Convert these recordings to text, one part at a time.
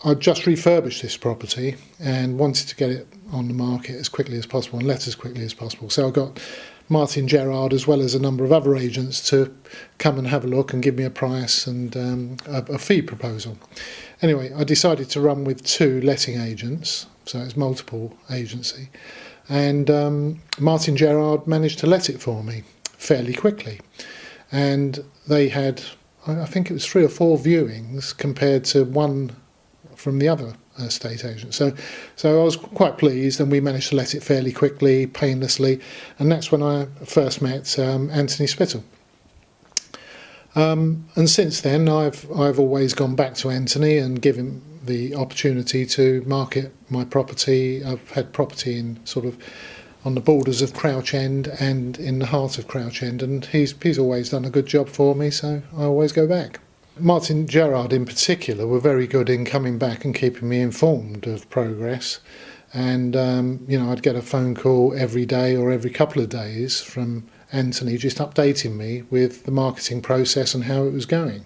I just refurbished this property and wanted to get it on the market as quickly as possible and let as quickly as possible. So I got Martin Gerrard, as well as a number of other agents, to come and have a look and give me a price and a fee proposal. Anyway, I decided to run with 2 letting agents, so it's multiple agency, and Martin Gerrard managed to let it for me fairly quickly. And they had, I think it was 3 or 4 viewings compared to 1 from the other estate agent. So I was quite pleased, and we managed to let it fairly quickly, painlessly, and that's when I first met Anthony Spittle. And since then, I've always gone back to Anthony and given him the opportunity to market my property. I've had property in sort of on the borders of Crouch End and in the heart of Crouch End, and he's always done a good job for me, so I always go back. Martin Gerrard in particular were very good in coming back and keeping me informed of progress, and I'd get a phone call every day or every couple of days from Anthony just updating me with the marketing process and how it was going.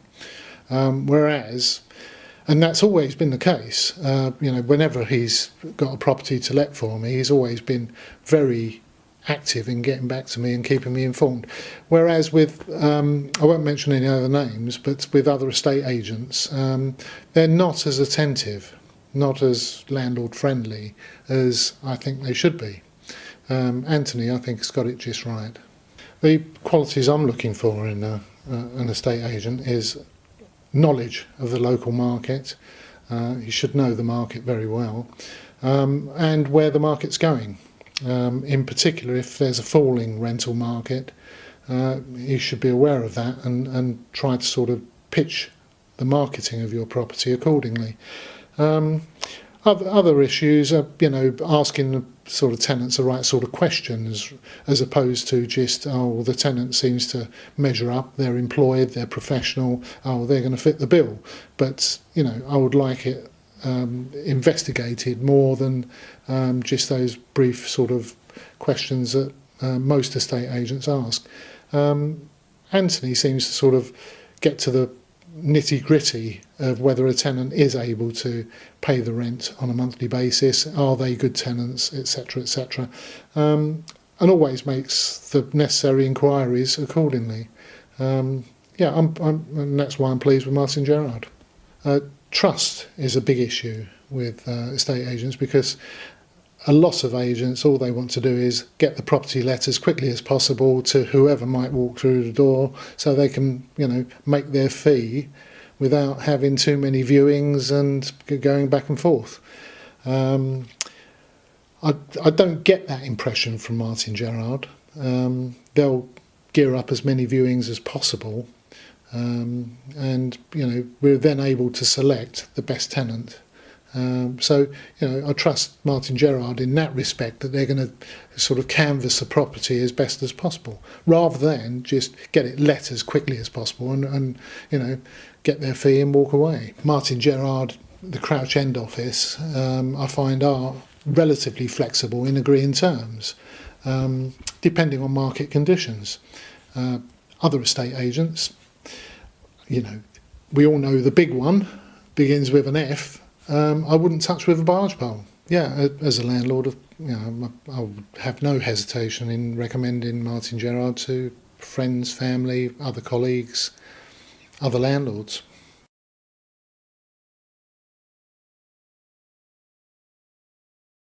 And that's always been the case. Whenever he's got a property to let for me, he's always been very active in getting back to me and keeping me informed. Whereas with, I won't mention any other names, but with other estate agents, they're not as attentive, not as landlord friendly as I think they should be. Anthony, I think, has got it just right. The qualities I'm looking for in an estate agent is knowledge of the local market. You should know the market very well, and where the market's going. In particular, if there's a falling rental market, you should be aware of that and try to sort of pitch the marketing of your property accordingly. Other issues are, asking the sort of tenants the right sort of questions, as opposed to just, the tenant seems to measure up, they're employed, they're professional, they're going to fit the bill. But, I would like it investigated more than just those brief sort of questions that most estate agents ask. Anthony seems to sort of get to the nitty-gritty of whether a tenant is able to pay the rent on a monthly basis, are they good tenants, etc., etc., and always makes the necessary inquiries accordingly. And that's why I'm pleased with Martin Gerrard. Trust is a big issue with estate agents, because a lot of agents, all they want to do is get the property let as quickly as possible to whoever might walk through the door, so they can, make their fee without having too many viewings and going back and forth. I don't get that impression from Martin Gerrard. They'll gear up as many viewings as possible, and we're then able to select the best tenant. I trust Martin Gerrard in that respect, that they're going to sort of canvass the property as best as possible, rather than just get it let as quickly as possible and get their fee and walk away. Martin Gerrard, the Crouch End office, I find are relatively flexible in agreeing terms, depending on market conditions. Other estate agents, we all know the big one begins with an F. I wouldn't touch with a barge pole. Yeah, as a landlord, I would have no hesitation in recommending Martin Gerrard to friends, family, other colleagues, other landlords.